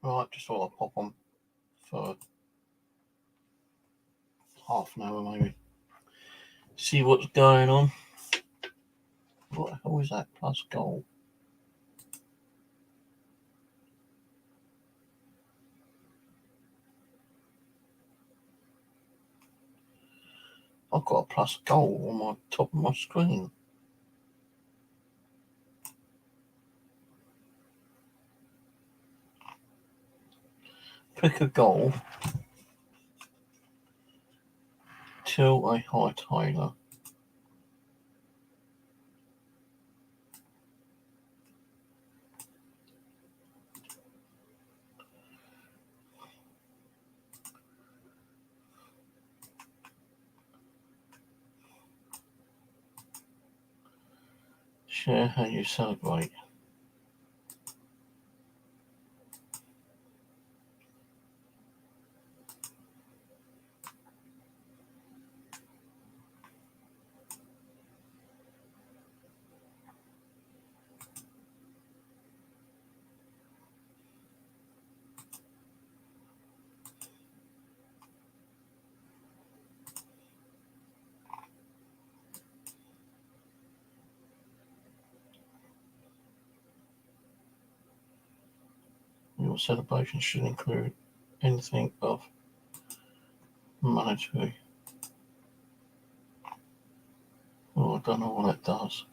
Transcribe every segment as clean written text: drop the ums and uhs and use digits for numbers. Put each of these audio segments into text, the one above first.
Right, just thought I'd pop on for half an hour maybe. See what's going on. What the hell is that? Plus goal. I've got a plus goal on my top of my screen. Pick a goal. Till a Hightailer. Share how you celebrate. Your celebration should include anything of monetary. Oh, I don't know what that does.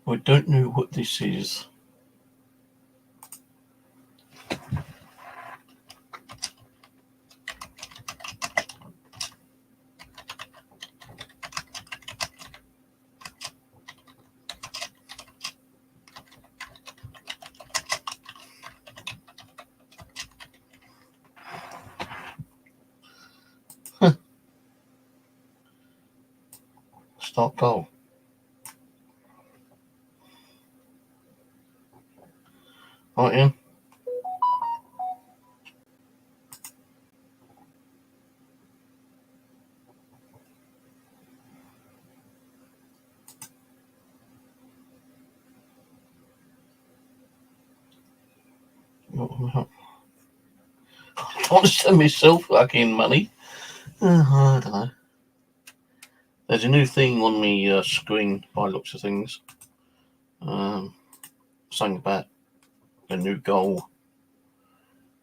I don't know what this is. Start goal. Right, Ian. I want to send myself fucking money. I don't know. There's a new thing on the screen by looks of things. Something about a new goal.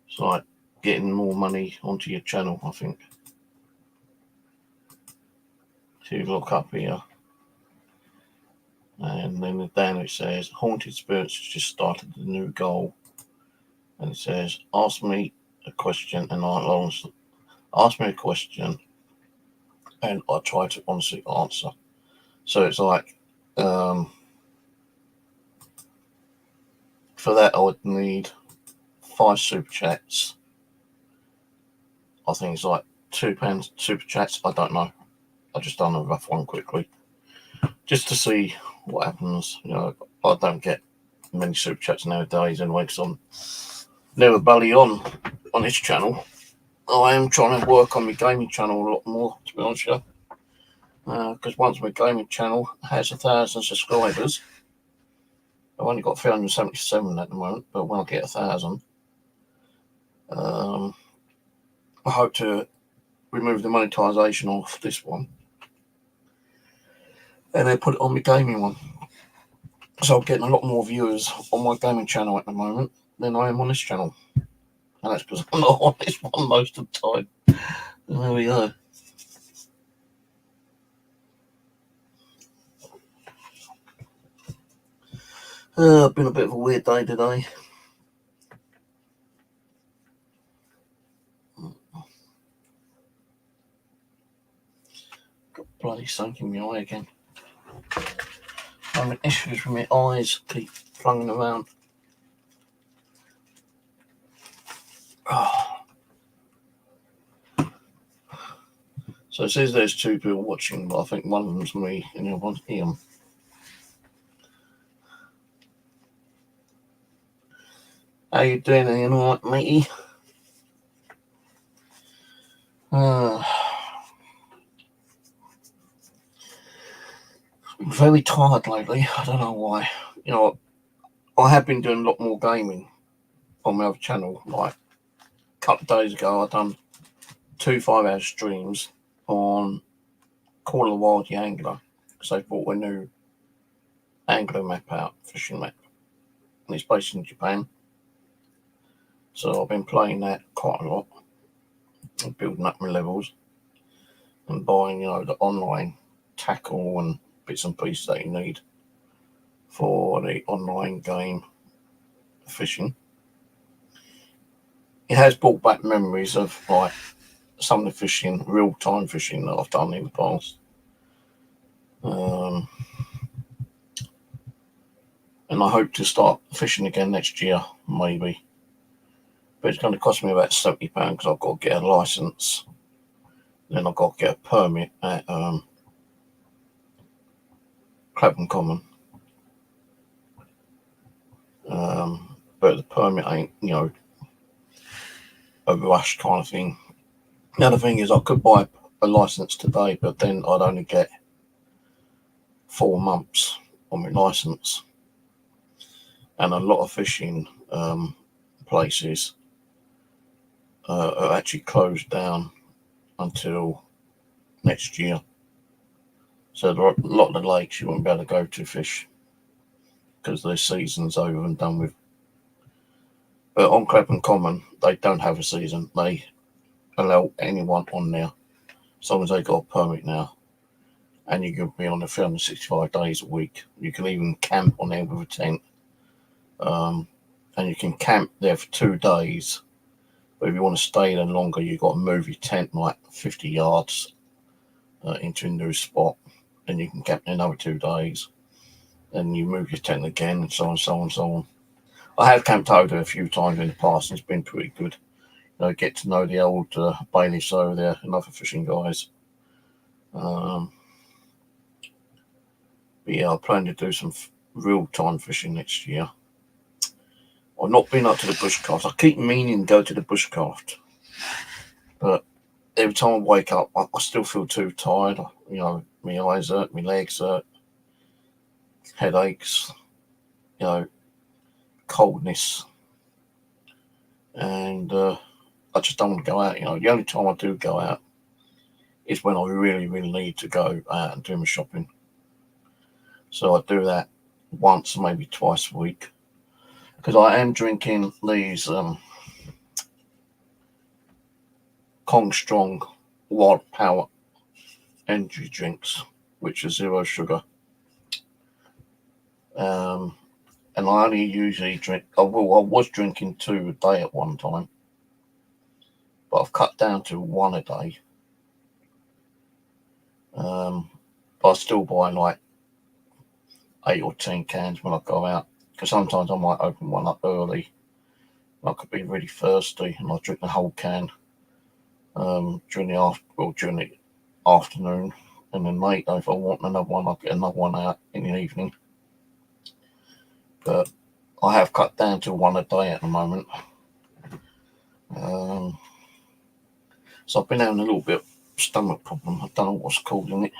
It's like getting more money onto your channel, I think. So you look up here. And then down it says, Haunted Spirits has just started a new goal. And it says, ask me a question and I'll answer. Ask me a question and I try to honestly answer. So it's like, for that I would need 5 super chats. I think it's like £2 super chats. I don't know. I just done a rough one quickly. Just to see what happens. You know, I don't get many super chats nowadays anyway because I'm never bloody on this channel. I am trying to work on my gaming channel a lot more, to be honest with you. Because once my gaming channel has 1,000 subscribers, I've only got 377 at the moment, but when I get 1,000, I hope to remove the monetization off this one and then put it on my gaming one. So I'm getting a lot more viewers on my gaming channel at the moment than I am on this channel. And that's because I'm not on this one most of the time. And there we go. Been a bit of a weird day today. Got bloody something in my eye again. I'm having issues with my eyes, keep flunging around. Oh. So it says there's 2 people watching, but I think one of them's me and the other one's Ian. How you doing, Ian? All right, matey? very tired lately. I don't know why. You know, I have been doing a lot more gaming on my other channel. Like a couple of days ago, I done 2 5-hour streams on Call of the Wild the Angler, because they brought a new angler map out, fishing map, and it's based in Japan. So I've been playing that quite a lot and building up my levels and buying, you know, the online tackle and bits and pieces that you need for the online game fishing. It has brought back memories of like some of the fishing, real-time fishing that I've done in the past. And I hope to start fishing again next year, maybe. But it's going to cost me about £70 because I've got to get a licence. Then I've got to get a permit at Clapham Common. But the permit ain't, you know, a rush kind of thing. The other thing is I could buy a licence today, but then I'd only get 4 months on my licence. And a lot of fishing places are actually closed down until next year. So there are a lot of the lakes you won't be able to go to fish because their season's over and done with. But on Clapham Common, they don't have a season. They allow anyone on there as long as they got a permit now. And you can be on there 365 days a week. You can even camp on there with a tent. And you can camp there for 2 days. But if you want to stay there longer, you've got to move your tent like 50 yards into a new spot. And you can camp there another 2 days. Then you move your tent again, and so on, so on, so on. I have camped out there a few times in the past, and it's been pretty good. You know, get to know the old bailiffs over there and other fishing guys. But yeah, I plan to do some real-time fishing next year. I've not been up to the bushcraft. I keep meaning to go to the bushcraft, but every time I wake up, I still feel too tired. You know, my eyes hurt, my legs hurt, headaches, you know, coldness, and I just don't want to go out. You know, the only time I do go out is when I really, really need to go out and do my shopping. So I do that once, maybe twice a week, because I am drinking these Kong Strong Wild Power energy drinks, which are 0 sugar. And I only usually drink, I was drinking 2 a day at one time, but I've cut down to 1 a day. But I still buy like 8 or 10 cans when I go out, because sometimes I might open one up early. I could be really thirsty and I drink the whole can during the afternoon, and then later if I want another one, I'll get another one out in the evening. But I have cut down to 1 a day at the moment. So I've been having a little bit of stomach problem. I don't know what's causing it.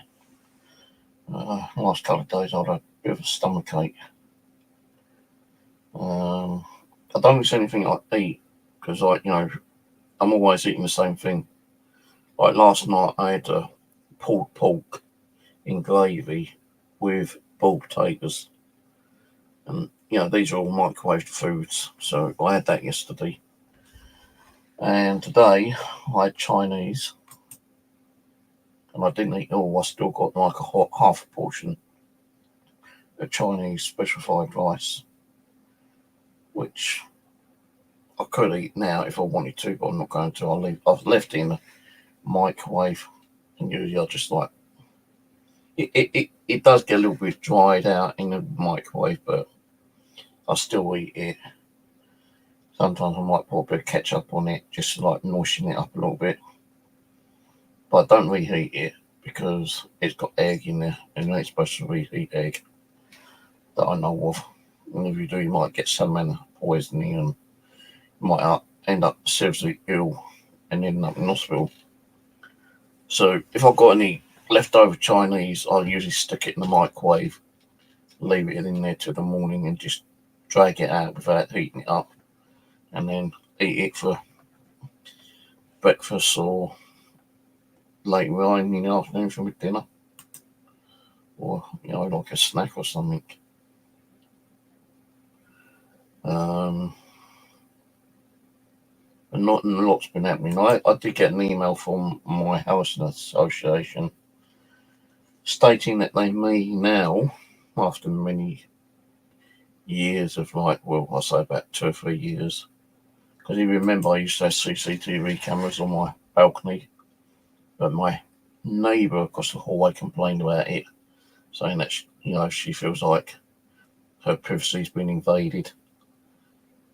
Last couple of days I've had a bit of a stomach ache. I don't miss anything I eat because, like, you know, I'm always eating the same thing. Like last night I had pulled pork in gravy with boiled potatoes. And, you know, these are all microwaved foods. So I had that yesterday. And today I had Chinese. And I didn't eat all. I still got like half a portion of Chinese special fried rice, which I could eat now if I wanted to, but I'm not going to. I've left it in the microwave, and usually I just like it does get a little bit dried out in the microwave, but I still eat it. Sometimes I might put a bit of ketchup on it just to like moisten it up a little bit, but I don't reheat it because it's got egg in there, and you ain't supposed to reheat egg that I know of. And if you do, you might get salmonella poisoning and you might end up seriously ill and end up in hospital. So if I've got any leftover Chinese, I usually stick it in the microwave, leave it in there till the morning, and just drag it out without heating it up, and then eat it for breakfast or later on in the afternoon for dinner, or like a snack or something. And not a lot's been happening. I did get an email from my housing association stating that they may now, after many years of I'll say about 2 or 3 years, because you remember I used to have CCTV cameras on my balcony, but my neighbour across the hallway complained about it, saying that she feels like her privacy's been invaded,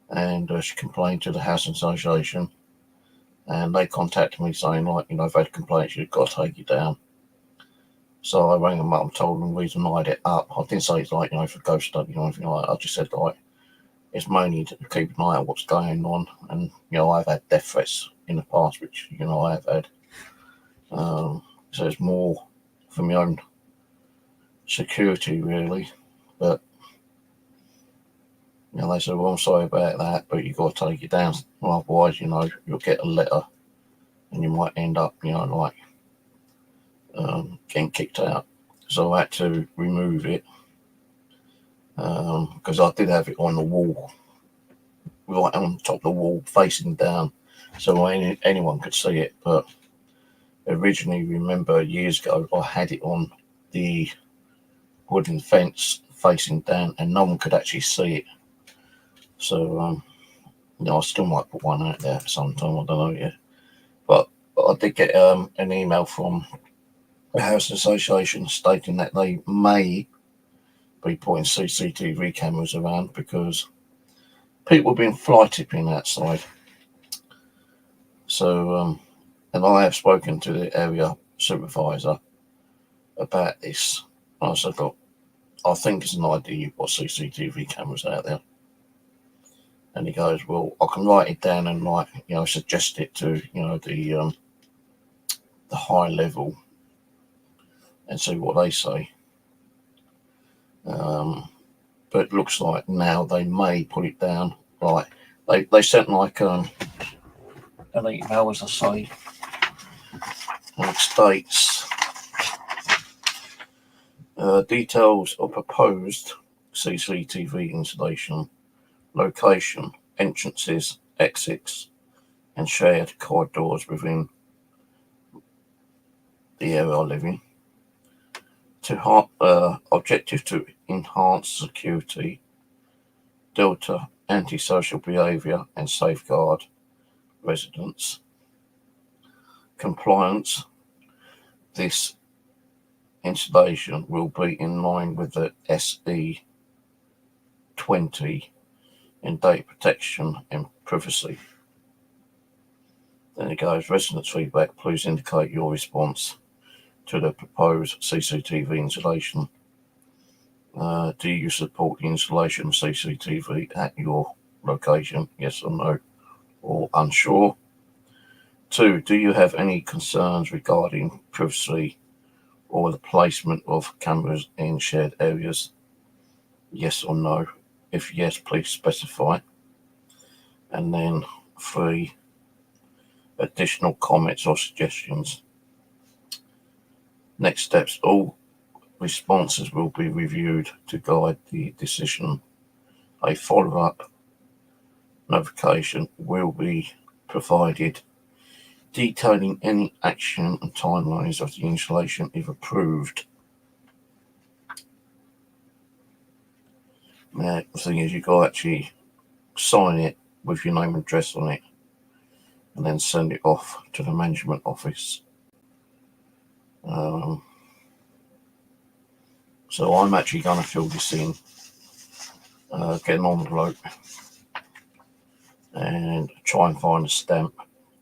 and she complained to the housing association, and they contacted me saying if I had complaints, you've got to take it down. So I rang them up and told them the reason I had it up. I didn't say it's for ghost study or anything like that. I just said it's mainly to keep an eye on what's going on, and I've had death threats in the past, which I have had. So it's more for my own security, really. But they said, well, I'm sorry about that, but you've got to take it down. Well, otherwise, you'll get a letter and you might end up, getting kicked out. So I had to remove it because I did have it on the wall, right on top of the wall, facing down, so anyone could see it. But originally, remember years ago, I had it on the wooden fence facing down, and no one could actually see it. So I still might put one out there sometime. I don't know yet. But I did get an email from the Housing Association stating that they may be putting CCTV cameras around because people have been fly tipping outside. So, and I have spoken to the area supervisor about this. I said, look, I think it's an idea you've got CCTV cameras out there. And he goes, well, I can write it down and suggest it to the high level and see what they say. But it looks like now they may put it down. They sent an email, as I say, and it states details of proposed CCTV installation, location, entrances, exits, and shared corridors within the area I live in. Objective to enhance security, delta antisocial behaviour and safeguard residents. Compliance. This installation will be in line with the SE 20 in data protection and privacy. Then it goes, residents' feedback, please indicate your response to the proposed CCTV installation. Do you support the installation of CCTV at your location? Yes or no, or unsure. 2, do you have any concerns regarding privacy or the placement of cameras in shared areas? Yes or no. If yes, please specify. And then 3, additional comments or suggestions. Next steps, all responses will be reviewed to guide the decision. A follow-up notification will be provided detailing any action and timelines of the installation if approved. Now, the thing is, you've got to actually sign it with your name and address on it and then send it off to the management office. So I'm actually going to fill this in, get an envelope and try and find a stamp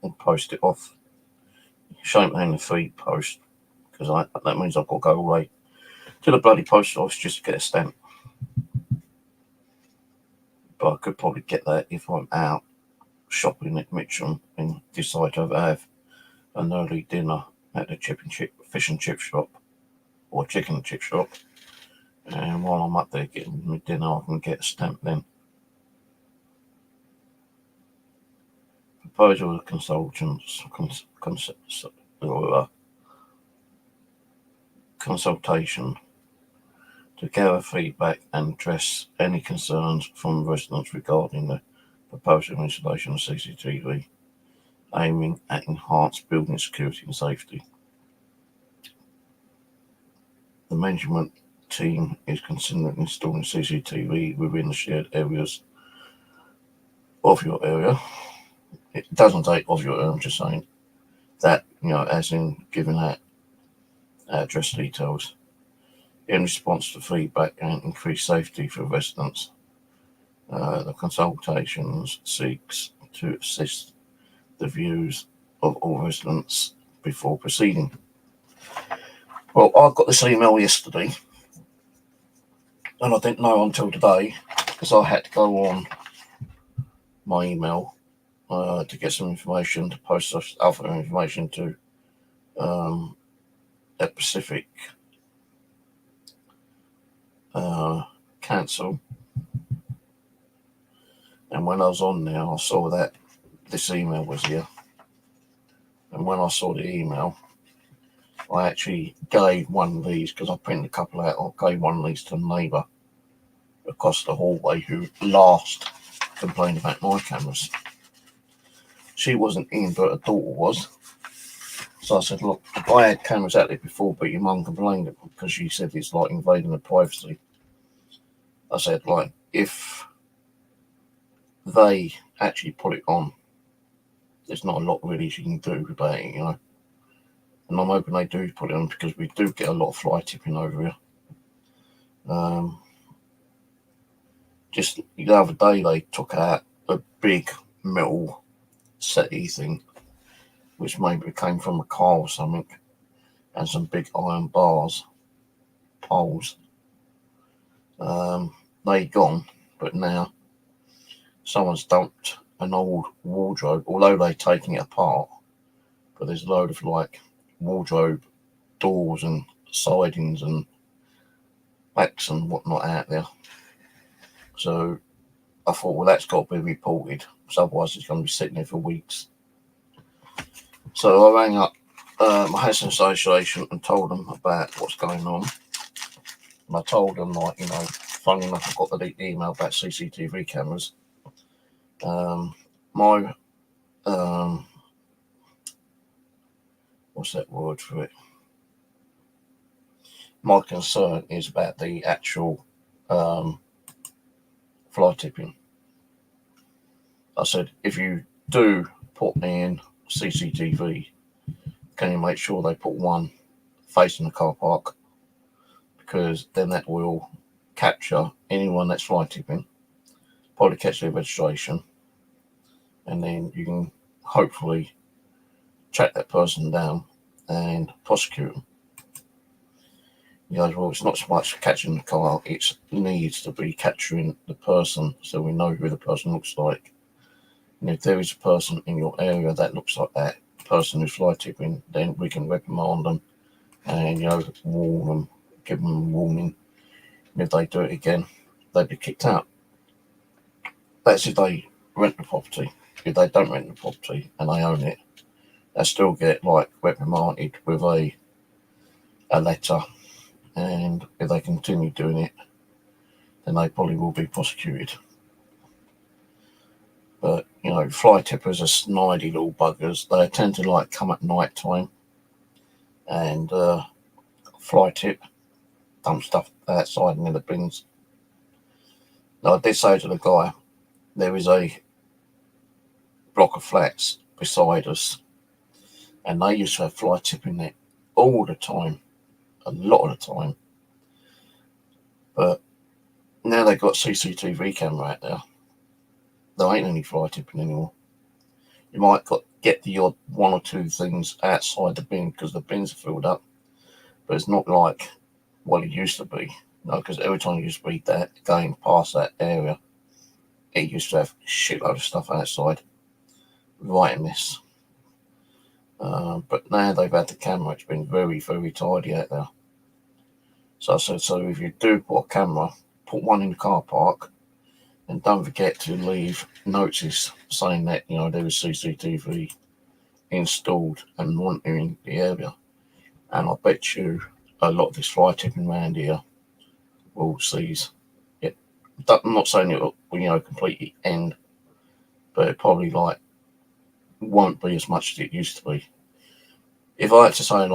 and post it off. Shame it ain't a free post, because that means I've got to go away to the bloody post office just to get a stamp. But I could probably get that if I'm out shopping at Mitcham and decide to have an early dinner at the fish and chip shop, or chicken and chip shop. And while I'm up there getting my dinner, I can get a stamp then. Proposal of consultation to gather feedback and address any concerns from residents regarding the proposed installation of CCTV, aiming at enhanced building security and safety. The management team is considering installing CCTV within the shared areas of your area. It doesn't take of your area, I'm just saying that, as in giving out address details in response to feedback and increased safety for residents. The consultations seeks to assist the views of all residents before proceeding. Well, I got this email yesterday, and I didn't know until today, because I had to go on my email to get some information, to post other information to a Pacific Council. And when I was on there, I saw that this email was here. And when I saw the email, I actually gave one of these, because I printed a couple out, I gave one of these to a neighbour across the hallway who last complained about my cameras. She wasn't in, but her daughter was. So I said, look, I had cameras out there before, but your mum complained because she said it's like invading her privacy. I said, like, if they actually put it on, there's not a lot really she can do about it, And I'm hoping they do put it on, because we do get a lot of fly tipping over here. Just the other day, they took out a big metal settee thing, which maybe came from a car or something, and some big iron poles. They gone, but now someone's dumped an old wardrobe, although they're taking it apart, but there's a load of like wardrobe doors and sidings and backs and whatnot out there. So I thought, well, that's got to be reported, because otherwise it's going to be sitting there for weeks. So I rang up my housing association and told them about what's going on. And I told them, like, funny enough, I got the email about CCTV cameras. My what's that word for it? My concern is about the actual fly tipping. I said, if you do put in CCTV, can you make sure they put one facing the car park? Because then that will capture anyone that's fly tipping, probably catch their registration, and then you can hopefully track that person down and prosecute them. Well, it's not so much catching the car, it needs to be capturing the person, so we know who the person looks like. And if there is a person in your area that looks like that person who's fly tipping, then we can reprimand them and warn them, give them a warning. And if they do it again, they'd be kicked out. That's if they rent the property. If they don't rent the property and they own it, they still get like reprimanded with a letter. And if they continue doing it, then they probably will be prosecuted. But, fly tippers are snidey little buggers. They tend to like come at night time and fly tip, dump stuff outside in the bins. Now, I did say to the guy, there is a block of flats beside us, and they used to have fly tipping there all the time, a lot of the time. But now they've got CCTV camera out there. There ain't any fly tipping anymore. You might get the odd one or two things outside the bin because the bins are filled up, but it's not like what it used to be. Because every time you used to be that going past that area, it used to have a shitload of stuff outside. Right in this. But now they've had the camera, it's been very, very tidy out there. So I said, so if you do put a camera, put one in the car park, and don't forget to leave notices saying that, there is CCTV installed and monitoring the area. And I bet you a lot of this fly tipping around here will cease. I'm not saying it will, completely end, but it probably won't be as much as it used to be. If I had to say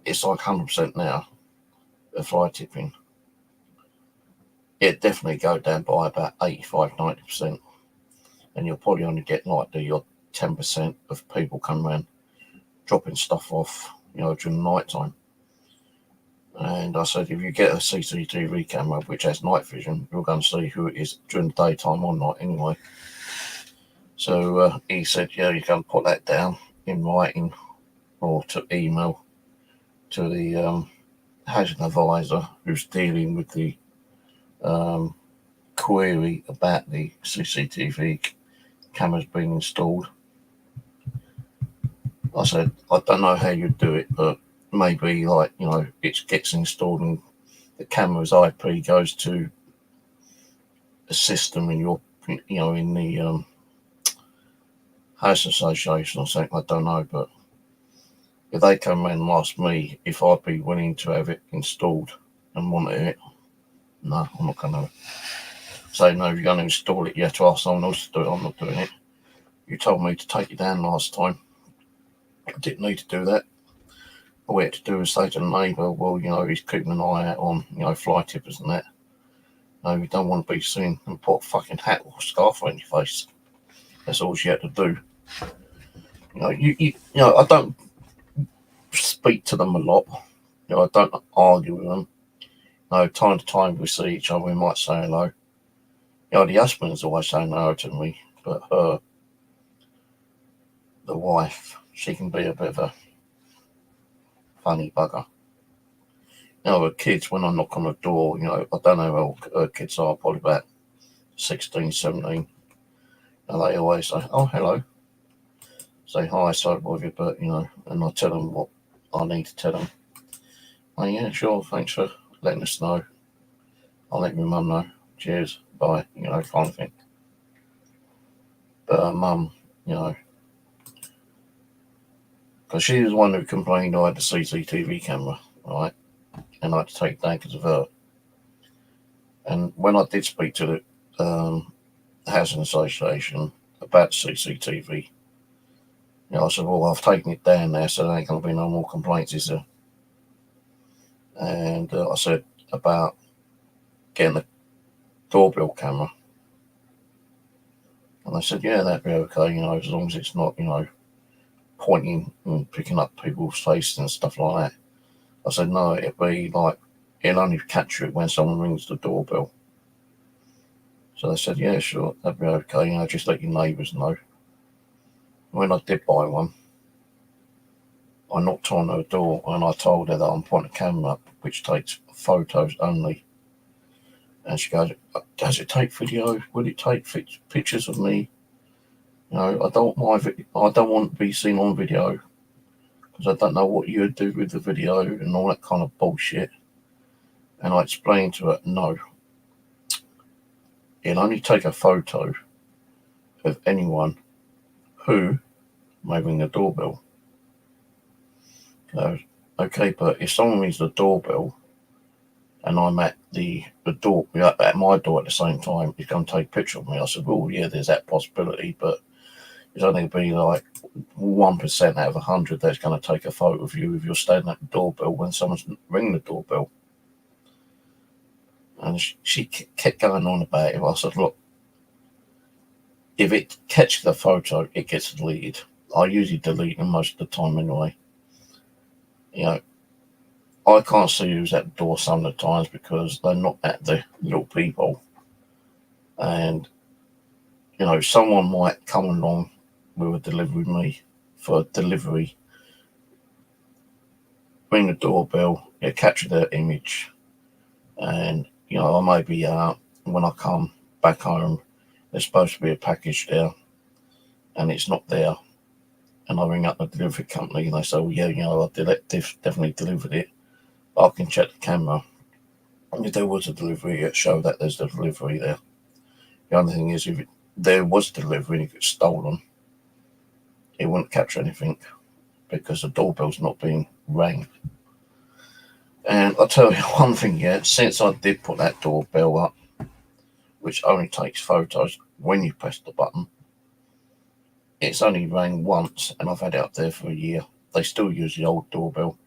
it's 100% now, the fly tipping, it'd definitely go down by about 85-90%, and you'll probably only get the 10% of people come around dropping stuff off, during the night time. And I said, if you get a CCTV camera which has night vision, you're going to see who it is during the daytime or night anyway. So he said, yeah, you can put that down in writing or to email to the housing advisor who's dealing with the query about the CCTV cameras being installed. I said, I don't know how you'd do it, but maybe it gets installed and the camera's IP goes to a system in in the housing association or something. I don't know, but if they come around and ask me if I'd be willing to have it installed and monitor it, no, I'm not going to say no. If you're going to install it, you have to ask someone else to do it. I'm not doing it. You told me to take it down last time. I didn't need to do that. All we had to do was say to the neighbour, well, he's keeping an eye out on, fly tippers and that. No, you don't want to be seen and put a fucking hat or scarf on your face. That's all she had to do. I don't speak to them a lot. I don't argue with them. Time to time we see each other, we might say hello. The husband's always saying hello to me, but the wife, she can be a bit of a funny bugger. Her kids, when I knock on the door, I don't know how her kids are, probably about 16, 17. And they always say, oh, hello. Say hi, sorry with you, but, and I tell them what I need to tell them. Oh, yeah, sure, thanks for letting us know. I'll let my mum know. Cheers, bye, kind of thing. But her mum, because she was the one who complained I had the CCTV camera, right? And I had to take it down because of her. And when I did speak to the housing association about CCTV, I said, well, I've taken it down there, so there ain't going to be no more complaints, is there? And I said about getting the doorbell camera. And they said, yeah, that'd be okay, as long as it's not, pointing and picking up people's faces and stuff like that. I said, no, it'll only capture it when someone rings the doorbell. So they said, yeah, sure, that'd be okay, just let your neighbours know. When I did buy one, I knocked on her door and I told her that I'm pointing a camera up which takes photos only. And she goes, does it take video? Will it take pictures of me? I don't want to be seen on video because I don't know what you would do with the video and all that kind of bullshit. And I explained to her, no, it'll only take a photo of anyone who may ring the doorbell. Okay, but if someone rings the doorbell and I'm at the door, at my door at the same time, he's going to take a picture of me. I said, well, yeah, there's that possibility, but it's only going to be 1% out of 100 that's going to take a photo of you if you're standing at the doorbell when someone's ringing the doorbell. And she kept going on about it. I said, look, if it catches the photo, it gets deleted. I usually delete them most of the time anyway. I can't see who's at the door some of the times because they're not at the little people. And, someone might come along with a delivery with me for delivery, ring the doorbell, capture their image. And, I may be when I come back home, there's supposed to be a package there and it's not there. and I ring up the delivery company and they say, well, yeah, I definitely delivered it. But I can check the camera. And if there was a delivery, it showed that there's a delivery there. The only thing is, if there was delivery and if it's stolen, it wouldn't capture anything because the doorbell's not being rang. And I'll tell you one thing, since I did put that doorbell up, which only takes photos when you press the button, it's only rang once, and I've had it up there for a year. They still use the old doorbell.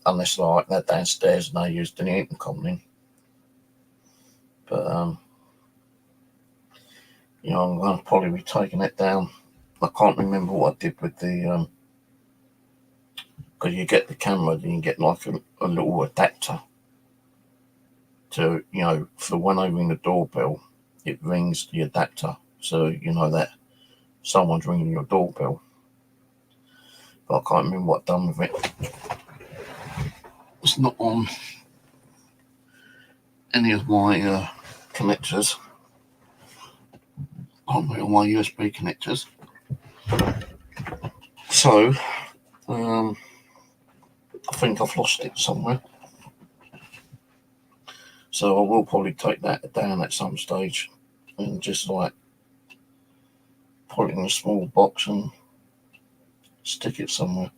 Unless like they're downstairs and they used an intercom. But I'm going to probably be taking it down. I can't remember what I did with the because you get the camera, then you get like a little adapter to for when I ring the doorbell, it rings the adapter, so you know that someone's ringing your doorbell. But I can't remember what I've done with it. It's not on any of my connectors. On my USB connectors. So I think I've lost it somewhere. So I will probably take that down at some stage and just like put it in a small box and stick it somewhere.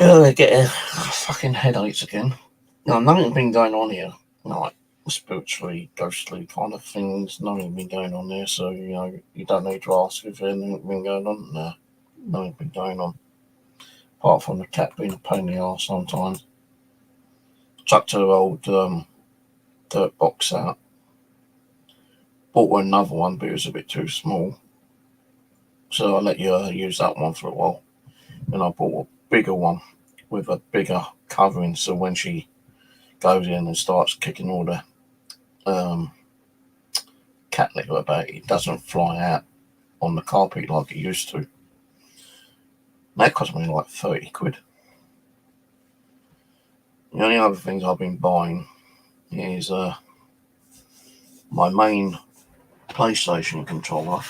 I get fucking headaches again. Nothing's been going on here, like spiritually, ghostly kind of things. Nothing's been going on there, so you don't need to ask if anything's been going on. No, nothing's been going on. Apart from the cat being a pain in the arse sometimes. Chucked her old dirt box out. Bought her another one, but it was a bit too small. So I let you use that one for a while. And I bought a bigger one with a bigger covering, so when she goes in and starts kicking all the cat litter about, it doesn't fly out on the carpet like it used to. That cost me like 30 quid. The only other things I've been buying is my main PlayStation controller.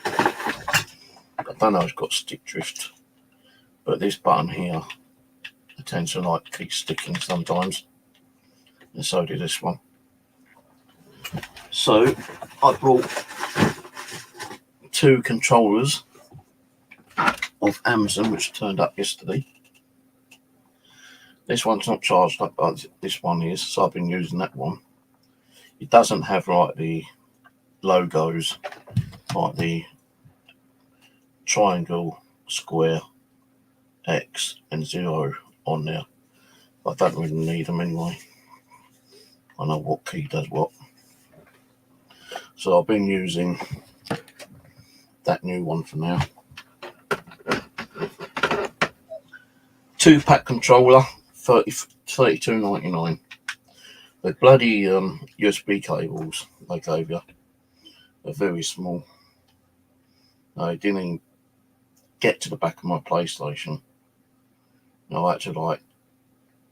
I don't know if it's got stick drift, but this button here, I tend to like keep sticking sometimes, and so did this one. So I bought 2 controllers of Amazon, which turned up yesterday. This one's not charged up, but this one is, so I've been using that one. It doesn't have like the logos, like the triangle, square, X and 0 on there. I don't really need them anyway. I know what key does what. So I've been using that new one for now. 2-pack controller, $32.99. The bloody USB cables they gave you are very small. I didn't even get to the back of my PlayStation. I had to like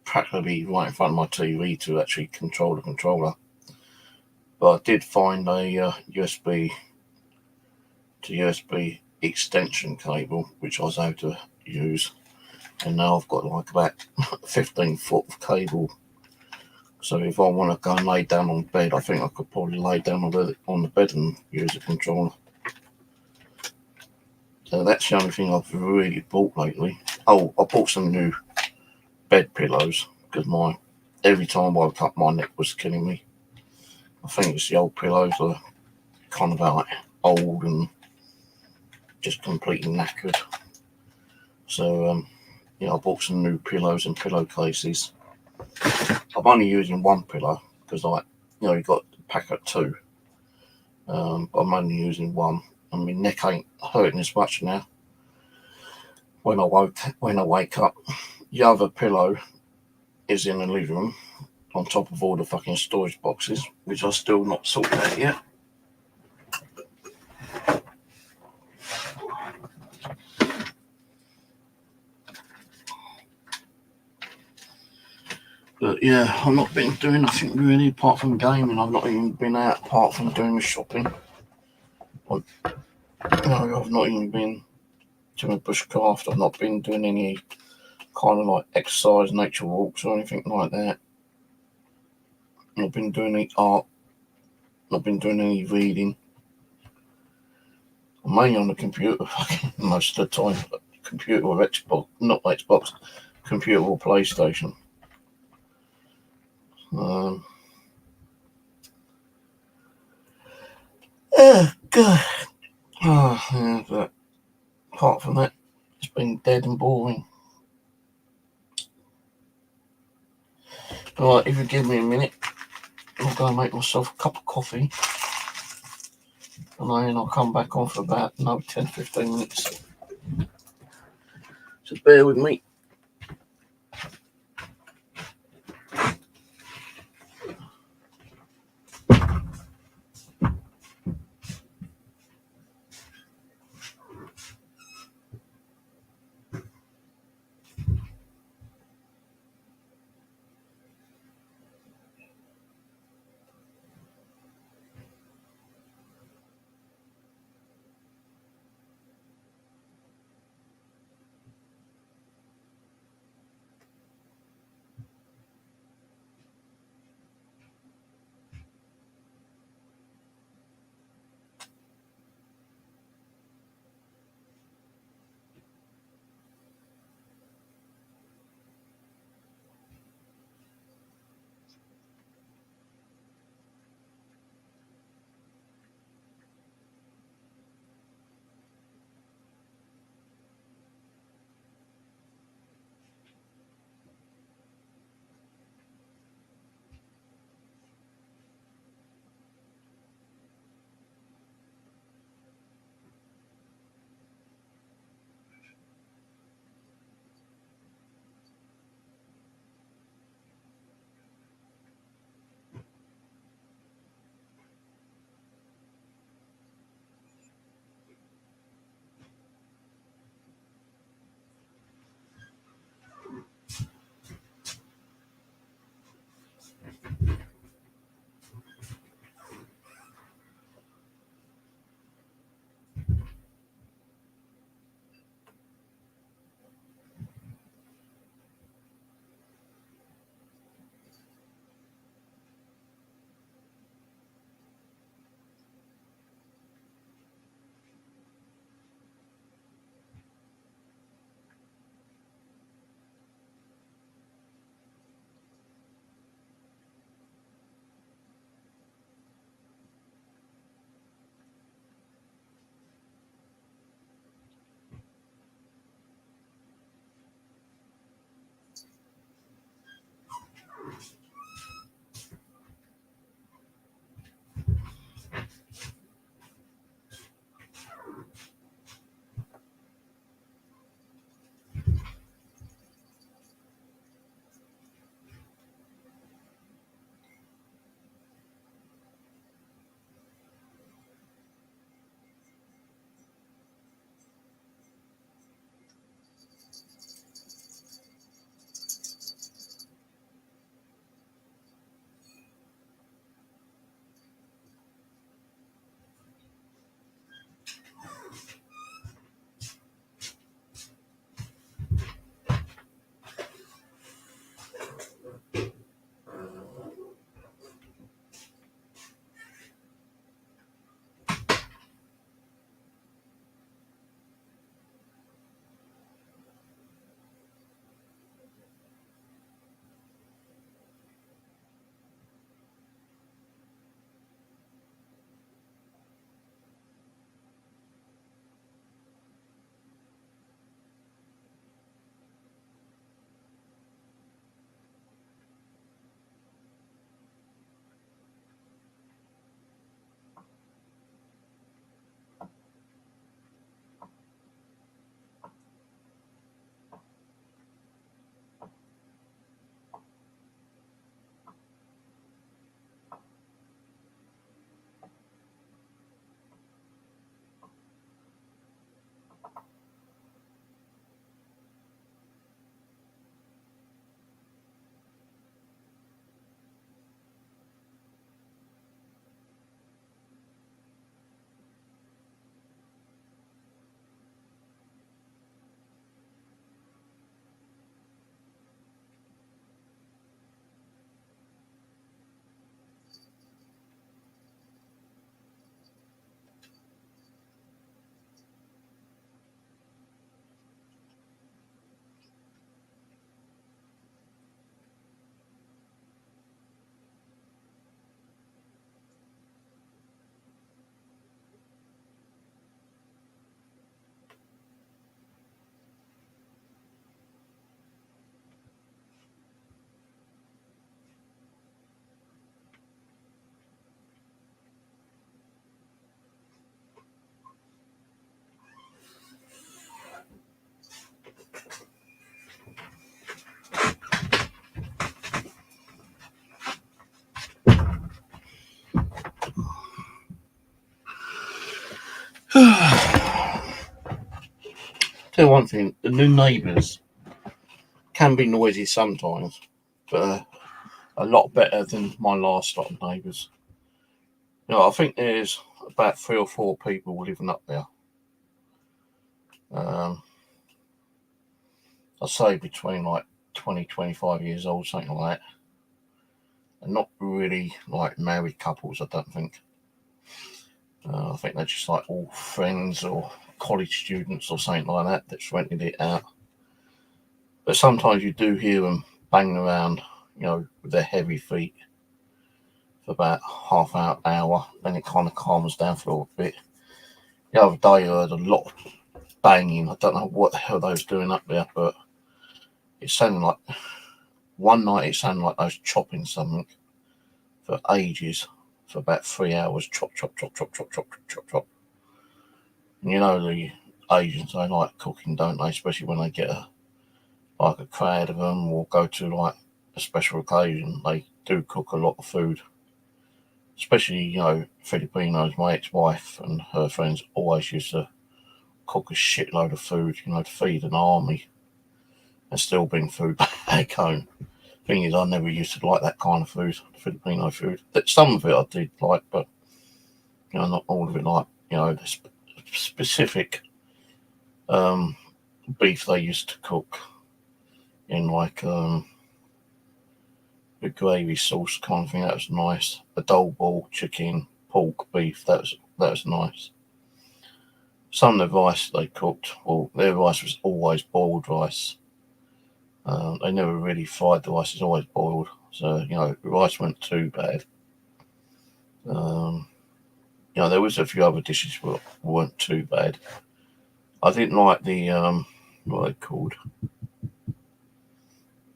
practically right in front of my TV to actually control the controller. But I did find a USB to USB extension cable, which I was able to use. And now I've got like about 15 foot of cable. So if I want to go and lay down on bed, I think I could probably lay down on the bed and use a controller. So that's the only thing I've really bought lately. Oh, I bought some new bed pillows because every time I woke up, my neck was killing me. I think it's the old pillows are kind of like old and just completely knackered. So I bought some new pillows and pillowcases. I'm only using one pillow because you got the pack of 2. But I'm only using one. And my neck ain't hurting as much now. When I wake up, the other pillow is in the living room on top of all the fucking storage boxes, which I still not sorted out yet. But But yeah, I've not been doing nothing really apart from gaming. I've not even been out apart from doing the shopping. No, I've not even been doing bushcraft. I've not been doing any kind of like exercise, nature walks or anything like that. I've not been doing any art. Not been doing any reading. I'm mainly on the computer most of the time. Computer or Xbox, not Xbox, computer or PlayStation. Oh God. Oh, yeah, but apart from that, it's been dead and boring. Alright, if you give me a minute, I'll go and make myself a cup of coffee. And then I'll come back on for about another 10-15 minutes. So bear with me. Tell you one thing, the new neighbours can be noisy sometimes, but a lot better than my last lot of neighbours. I think there's about 3 or 4 people living up there. I'd say between like 20, 25 years old, something like that. And not really like married couples, I don't think. I think they're just like all friends or college students or something like that that's rented it out. But sometimes you do hear them banging around, with their heavy feet for about half hour. Then it kind of calms down for a little bit. The other day I heard a lot of banging. I don't know what the hell they was doing up there, but it sounded like, one night it sounded like they was chopping something for ages, for about 3 hours. Chop, chop, chop, chop, chop, chop, chop, chop. And the Asians, they like cooking, don't they? Especially when they get a crowd of them or go to like a special occasion. They do cook a lot of food. Especially, Filipinos. My ex-wife and her friends always used to cook a shitload of food, to feed an army and still bring food back home. Thing is, I never used to like that kind of food, Filipino food. Some of it I did like, but not all of it. Like the specific beef they used to cook in like the gravy sauce kind of thing. That was nice. Adobo, chicken, pork, beef. That was nice. Some of the rice they cooked, well, their rice was always boiled rice. They never really fried the rice; it's always boiled. So the rice weren't too bad. There was a few other dishes that weren't too bad. I didn't like the what are they called?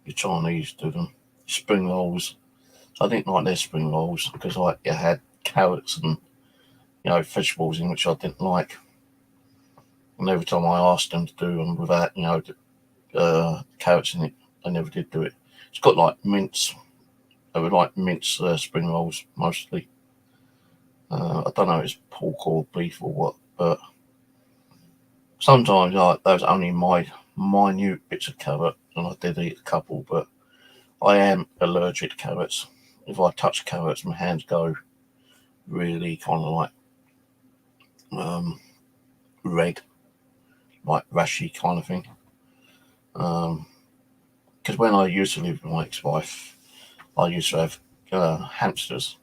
The Chinese do them, spring rolls. I didn't like their spring rolls because it had carrots and vegetables in, which I didn't like. And every time I asked them to do them without carrots in it, they never did do it. It's got like mince. They were like mince spring rolls mostly. I don't know if it's pork or beef or what, but sometimes those only my minute bits of carrot, and I did eat a couple, but I am allergic to carrots. If I touch carrots, my hands go really kind of like red, like rashy kind of thing. Because when I used to live with my ex-wife, I used to have hamsters,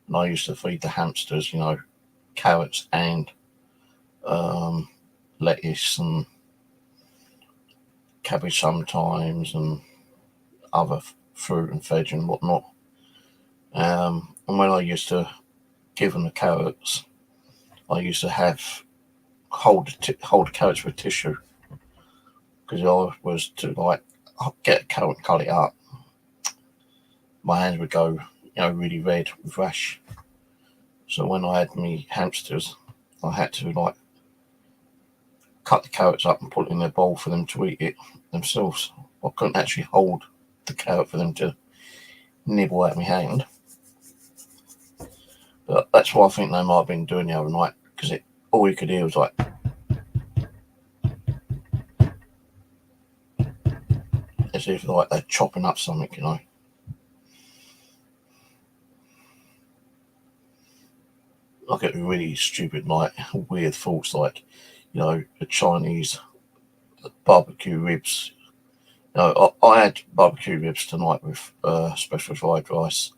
and I used to feed the hamsters, carrots and lettuce and cabbage sometimes, and other fruit and veg and whatnot. And when I used to give them the carrots, I used to hold the carrots with tissue, because I was to like get a carrot and cut it up. My hands would go, really red with rash. So when I had me hamsters, I had to like cut the carrots up and put it in their bowl for them to eat it themselves. I couldn't actually hold the carrot for them to nibble at my hand. But that's what I think they might have been doing the other night, because all you could hear was like, as if like they're chopping up something, I get really stupid, like weird thoughts, like the Chinese barbecue ribs. I had barbecue ribs tonight with special fried rice.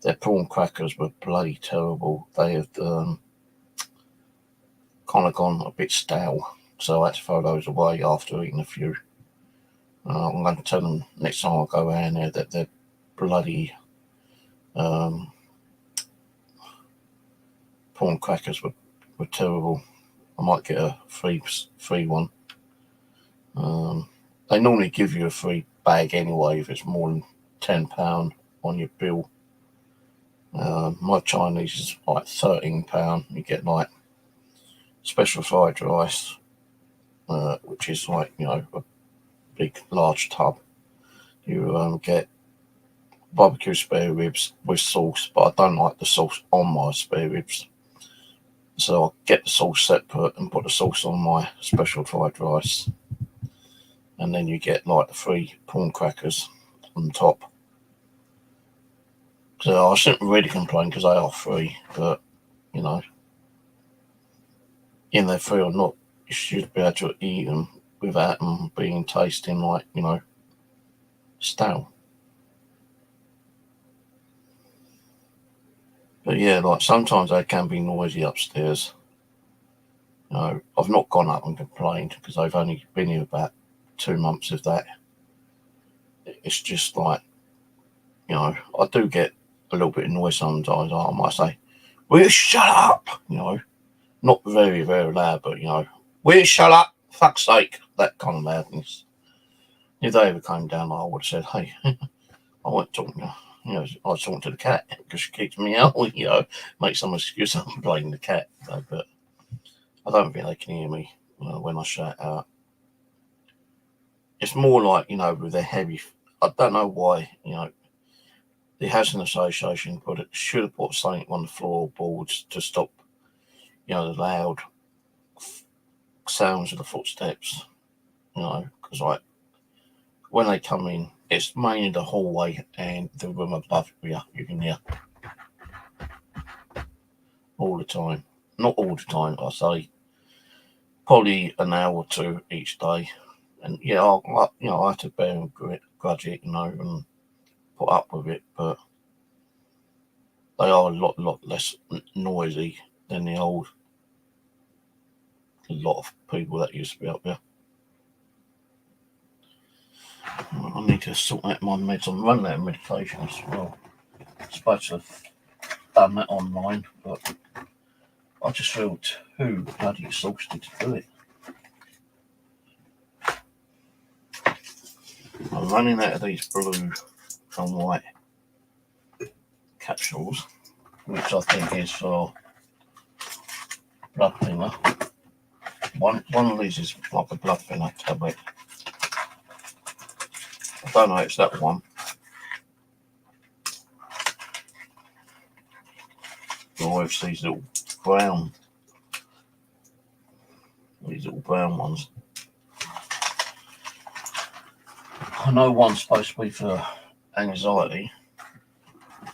Their prawn crackers were bloody terrible. They had kind of gone a bit stale, so I had to throw those away after eating a few. I'm going to tell them next time I go around there that they're bloody prawn crackers were terrible. I might get a free one. They normally give you a free bag anyway if it's more than £10 on your bill. My Chinese is like £13. You get like special fried rice, which is like a big large tub. You get barbecue spare ribs with sauce, but I don't like the sauce on my spare ribs. So I'll get the sauce separate and put the sauce on my special fried rice. And then you get like the 3 prawn crackers on top. So I shouldn't really complain because they are free, but you know, in they're free or not, you should be able to eat them without them being tasting like, you know, stale. But yeah, like sometimes they can be noisy upstairs. You know, I've not gone up and complained because they've only been here about 2 months, if that. It's just like, you know, I do get a little bit of noise sometimes. I might say, "Will you shut up?" You know, not very, very loud, but you know, "Will you shut up? Fuck's sake!" That kind of loudness. If they ever came down, I would have said, "Hey, I wasn't talking to." You know, I was talking to the cat because she keeps me out. You know, make some excuse. I'm playing the cat, but I don't think they can hear me when I shout out. It's more like, you know, with their heavy. I don't know why. You know, the housing association should have put something on the floorboards to stop, you know, the loud sounds of the footsteps. You know, because like when they come in, it's mainly the hallway and the room above you. You can hear all the time. Not all the time, I say. Probably an hour or 2 each day. And yeah, I have to bear and grudge it, you know, and put up with it. But they are a lot less noisy than the old lot of people that used to be up there. I need to sort out my meds. I'm running out of medication as well. I'm supposed to have done that online, but I just feel too bloody exhausted to do it. I'm running out of these blue and white capsules, which I think is for blood thinner. One of these is like a blood thinner tablet. I don't know if it's that one. Or if it's these little brown ones. I know one's supposed to be for anxiety.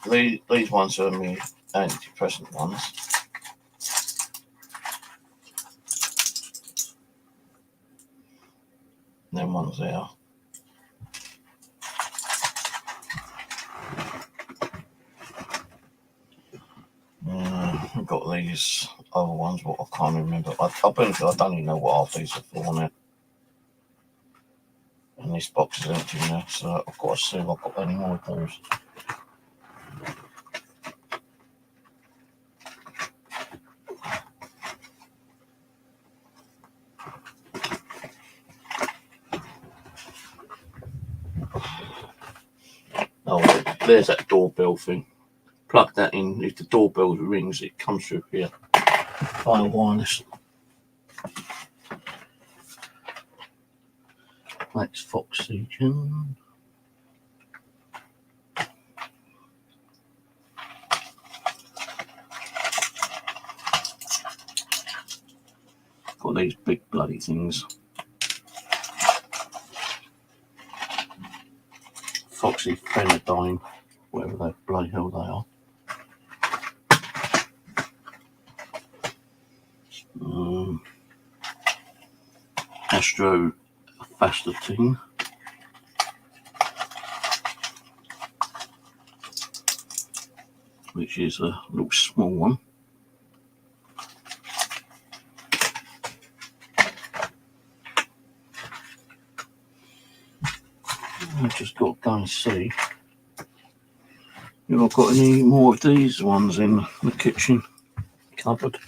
These ones are the antidepressant ones. Them ones there. I've got these other ones, but I can't remember. I don't even know what half these are for now. And this box is empty now, so I've got to see if I've got any more of those. Oh, there's that doorbell thing. Plug that in. If the doorbell rings, it comes through here via wireless. That's oxygen. Got these big bloody things. Foxyphenadine, whatever the bloody hell they are. Astrovastatin. Which is a little small one. I've just got to go and see if I've got any more of these ones in the kitchen cupboard.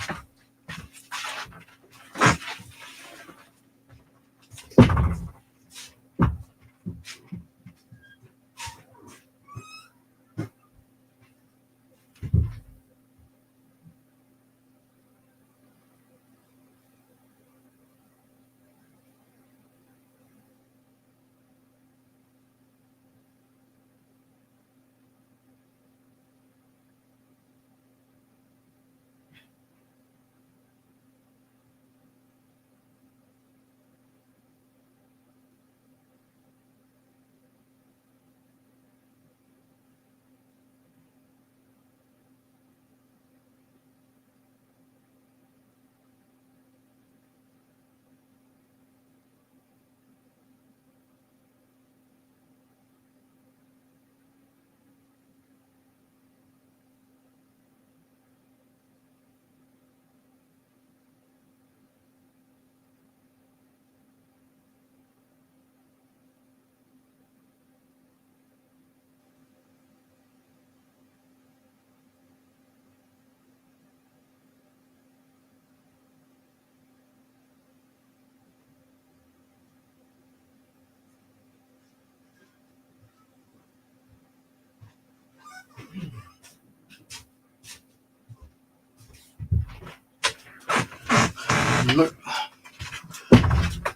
Nope.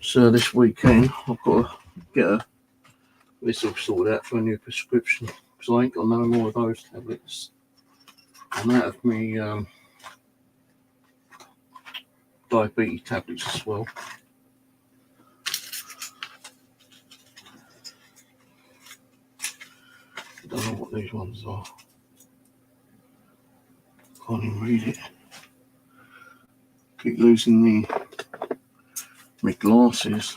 So this weekend I've got to get this all sorted out for a new prescription because I ain't got no more of those tablets. I'm out of me diabetes tablets as well. I don't know what these ones are. Can't even read it. Keep losing my glasses.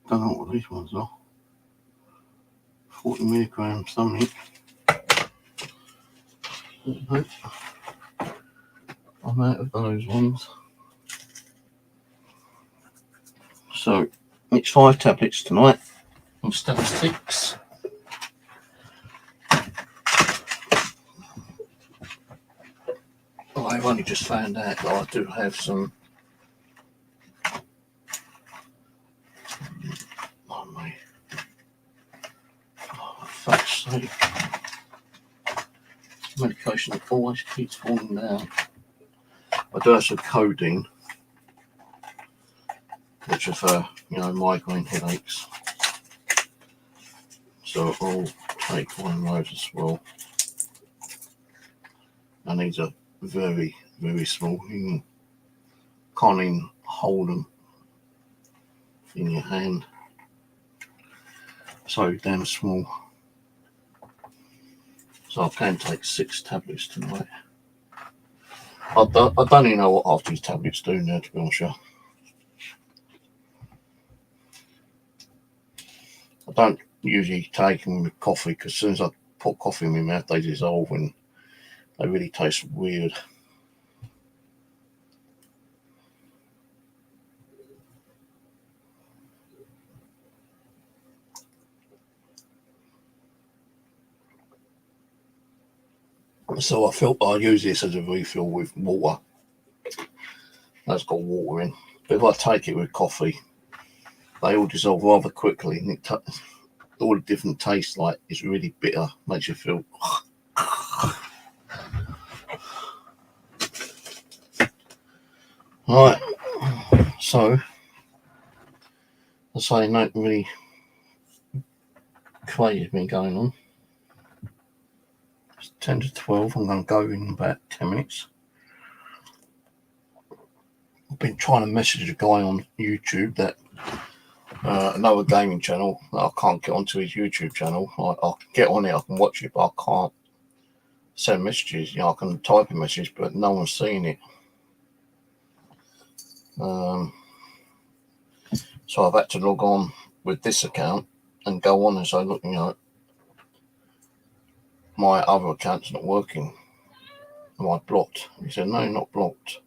Don't know what these ones are. 40 milligrams something. Nope. I'm out of those ones. So it's 5 tablets tonight instead of 6. I've only just found out that I do have some. Oh my! Oh, for fuck's sake! Medication always keeps falling down. I do have some codeine, which is for migraine headaches. So I'll take one of those as well. And these are very, very small. You can't even hold them in your hand. So damn small. So I can take 6 tablets tonight. I don't even know what half these tablets do now, to be honest with you. I don't usually take them with coffee because as soon as I put coffee in my mouth, they dissolve and they really taste weird. So I felt I'd use this as a refill with water. That's got water in. But if I take it with coffee, they all dissolve rather quickly and all the different tastes, like it's really bitter, makes you feel. Right, so I say nothing really crazy has been going on. It's 10 to 12. I'm going to go in about 10 minutes. I've been trying to message a guy on YouTube that another gaming channel that I can't get onto his YouTube channel. I can get on it, I can watch it, but I can't send messages. I can type a message, but no one's seeing it. So I've had to log on with this account and go on and say, look, my other account's not working. Am I blocked? He said, no, you're not blocked.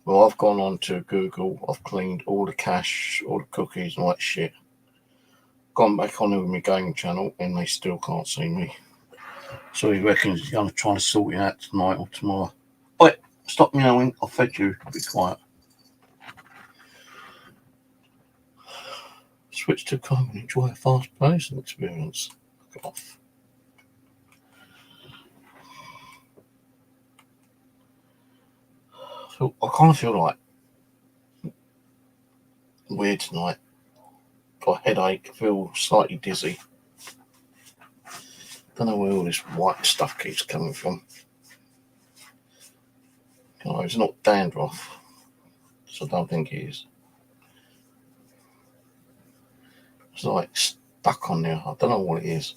Well, I've gone on to Google, I've cleaned all the cache, all the cookies and all that shit. Gone back on with my gaming channel and they still can't see me. So he reckons he's going to try and sort it out tonight or tomorrow. Wait, stop meowing, I've fed you, be quiet. Switch to calm and enjoy a fast-paced experience. Fuck off. I kind of feel like weird tonight. Got a headache, feel slightly dizzy. Don't know where all this white stuff keeps coming from. It's not dandruff, so I don't think it is. It's like stuck on there. I don't know what it is.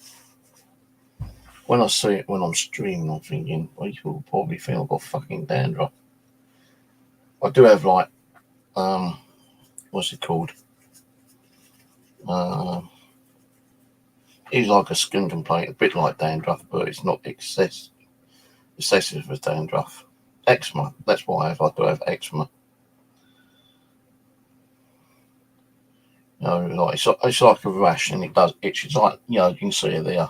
When I see it when I'm streaming, I'm thinking, people will probably think I've got fucking dandruff. I do have like, what's it called? It's like a skin complaint, a bit like dandruff, but it's not excessive as dandruff. Eczema, that's what I have. I do have eczema. It's like a rash, and it does itch. It's like you can see it there.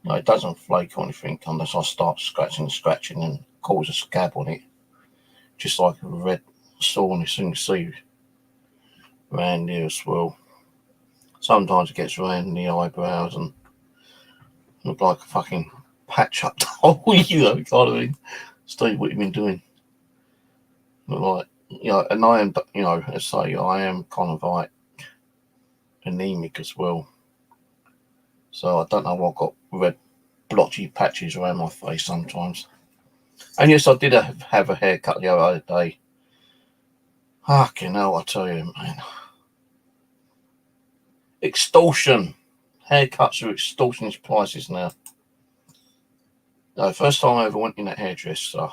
It doesn't flake or anything unless I start scratching and cause a scab on it, just like a red soreness, and you see around here as well. Sometimes it gets around the eyebrows and look like a fucking patch up hole, you know, kind of thing. Steve, what you been doing? Like, you know, and I am, you know, as I say, I am kind of like anemic as well. So I don't know why I've got red blotchy patches around my face sometimes. And yes, I did have a haircut the other day. Fucking hell, I tell you, man. Extortion. Haircuts are extortionist prices now. First time I ever went in a hairdresser,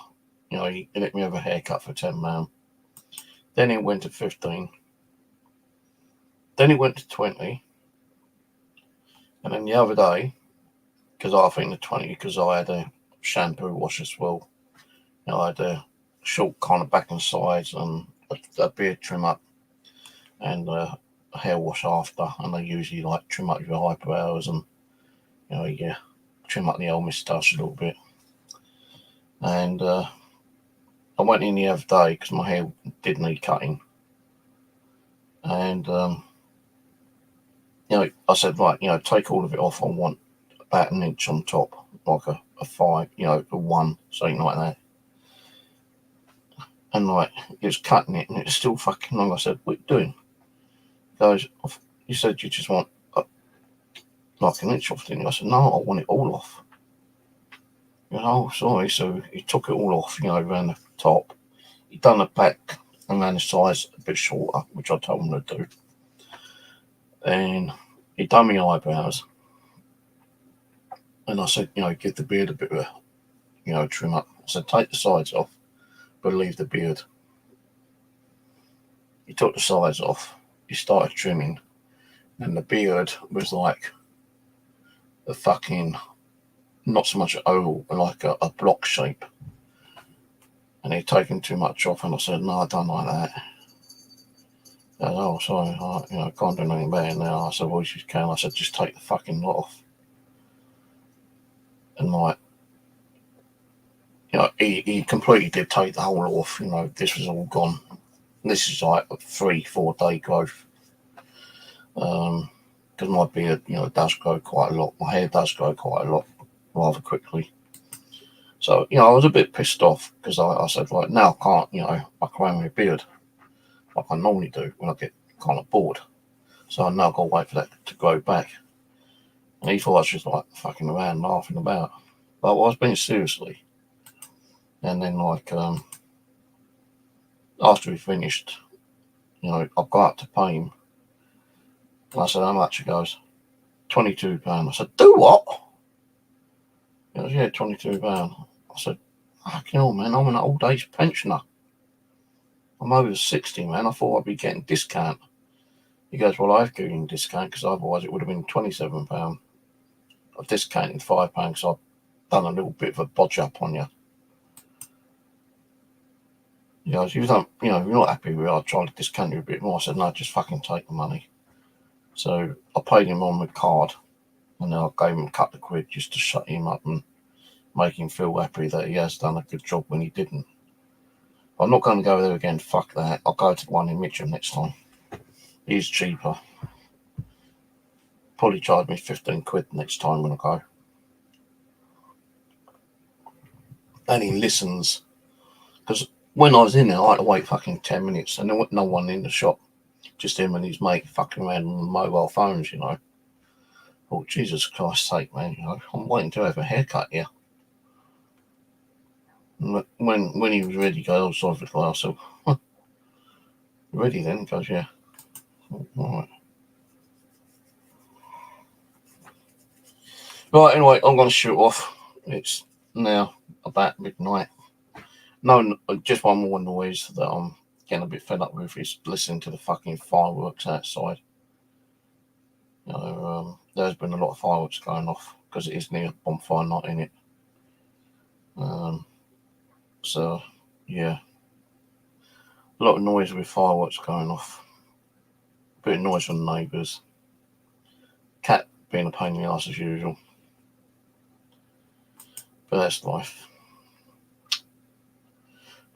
you know, he let me have a haircut for £10. Then it went to 15. Then it went to 20. And then the other day, because I think the 20, because I had a shampoo wash as well. You know, I had a short kind of back and sides and a beard trim up and a hair wash after. And they usually like trim up your eyebrows and, you know, yeah, trim up the old moustache a little bit. And I went in the other day because my hair did need cutting. And, you know, I said, right, you know, take all of it off. I want about an inch on top, like a 5, you know, a 1, something like that. And like, he was cutting it and it's still fucking long. I said, what are you doing? He goes, you said you just want like an inch off, didn't you? I said, no, I want it all off. You know, sorry. So he took it all off, you know, around the top. He done the back and around the sides a bit shorter, which I told him to do. And he done my eyebrows. And I said, you know, give the beard a bit of a, you know, trim up. I said, take the sides off, but leave the beard. He took the sides off. He started trimming. And the beard was like a fucking, not so much an oval, but like a block shape. And he'd taken too much off. And I said, no, I don't like that. He goes, oh, sorry, you know, can't do anything about it now. I said, well, you can. I said, just take the fucking lot off. And like, you know, he completely did take the whole lot off. You know, this was all gone. This is like a 3-4 day growth. Because my beard, you know, does grow quite a lot. My hair does grow quite a lot rather quickly. So, you know, I was a bit pissed off because I said, right, now I can't, you know, muck around with my beard like I normally do when I get kind of bored. So I now got to wait for that to grow back. And he thought I was just like fucking around, laughing about. But I was being seriously. And then, like, after he finished, you know, I got up to pay him. And I said, how much? He goes, £22. I said, do what? He goes, yeah, £22. I said, fucking hell, man, I'm an old age pensioner. I'm over 60, man. I thought I'd be getting discount. He goes, well, I've given you a discount because otherwise it would have been £27. I've discounted £5 because I've done a little bit of a bodge up on you. He goes, you don't, you know, you're not happy with it. I'll try to discount you a bit more. I said, no, just fucking take the money. So I paid him on my card and then I gave him a couple of quid just to shut him up and make him feel happy that he has done a good job when he didn't. I'm not going to go there again. Fuck that. I'll go to the one in Mitcham next time. He's cheaper. Probably charge me 15 quid next time when I go. And he listens. Because when I was in there, I had to wait fucking 10 minutes and there was no one in the shop. Just him and his mate fucking around on mobile phones, you know. Oh, Jesus Christ's sake, man, you know. I'm waiting to have a haircut here. And when he was ready, he goes, oh, sorry for the I said, huh, you ready then? He goes, yeah. All right. Right, anyway, I'm going to shoot off. It's now about midnight. No, just one more noise that I'm getting a bit fed up with is listening to the fucking fireworks outside. You know, there's been a lot of fireworks going off because it is near bonfire night in it. So, yeah. A lot of noise with fireworks going off. A bit of noise from the neighbours. Cat being a pain in the ass as usual. But that's life.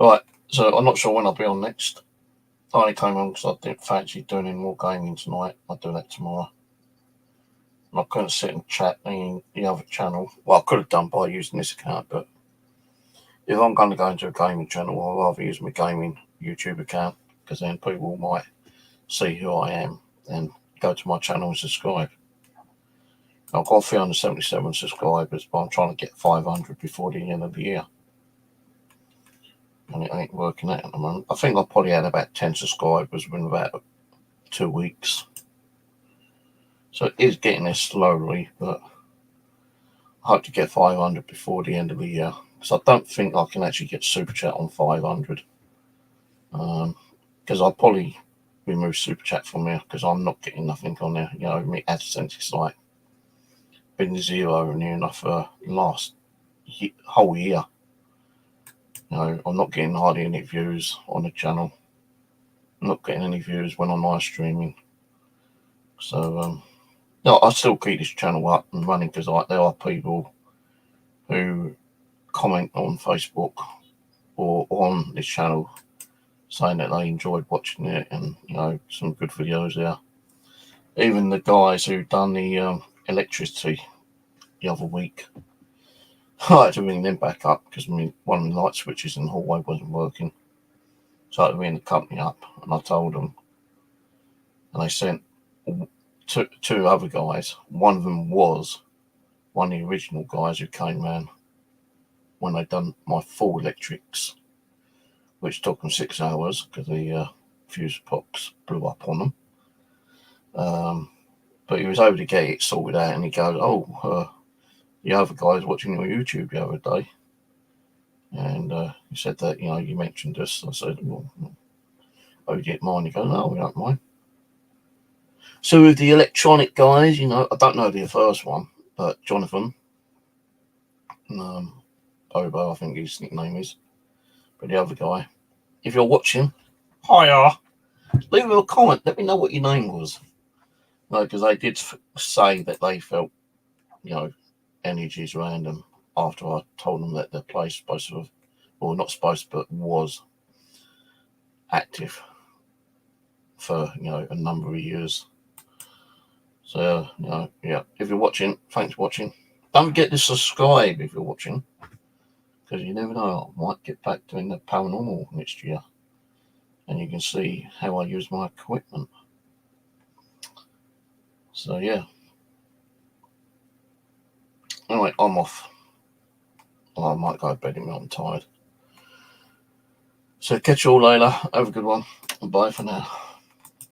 Right, So I'm not sure when I'll be on next. I only came on because I didn't fancy doing any more gaming tonight. I'll do that tomorrow. And I couldn't sit and chat in the other channel. Well, I could have done by using this account, but if I'm going to go into a gaming channel, I'll rather use my gaming YouTube account, because then people might see who I am and go to my channel and subscribe. I've got 377 subscribers, but I'm trying to get 500 before the end of the year. And it ain't working out at the moment. I think I probably had about 10 subscribers within about 2 weeks. So it is getting there slowly, but I hope to get 500 before the end of the year. Because I don't think I can actually get Super Chat on 500. Because I'll probably remove Super Chat from there, because I'm not getting nothing on there. You know, my AdSense is like been zero near enough for last whole year. You know, I'm not getting hardly any views on the channel. I'm not getting any views when I'm live streaming. So, no, I still keep this channel up and running, because like there are people who comment on Facebook or on this channel saying that they enjoyed watching it, and you know, some good videos there. Even the guys who done the electricity the other week, I had to ring them back up because one of the light switches in the hallway wasn't working. So I had to ring the company up, and I told them, and they sent two other guys. One of them was one of the original guys who came round when they done my full electrics, which took them 6 hours because the fuse box blew up on them. But he was able to get it sorted out, and he goes, "Oh, the other guy was watching your YouTube the other day, and he said that, you know, you mentioned us." I said, "Well, oh, you didn't mind?" He goes, "No, we don't mind." So with the electronic guys, you know, I don't know the first one, but Jonathan, Bobo, I think his nickname is, but the other guy, if you're watching, hiya, leave a comment, let me know what your name was. No, because they did say that they felt, you know, energies around them after I told them that the place supposed to have, or not supposed to, but was active for, you know, a number of years. So, you know, yeah, if you're watching, thanks for watching. Don't forget to subscribe if you're watching, because you never know, I might get back doing the paranormal next year, and you can see how I use my equipment. So, yeah. Anyway, I'm off. I might go to bed if I'm tired. So catch you all later. Have a good one. Bye for now.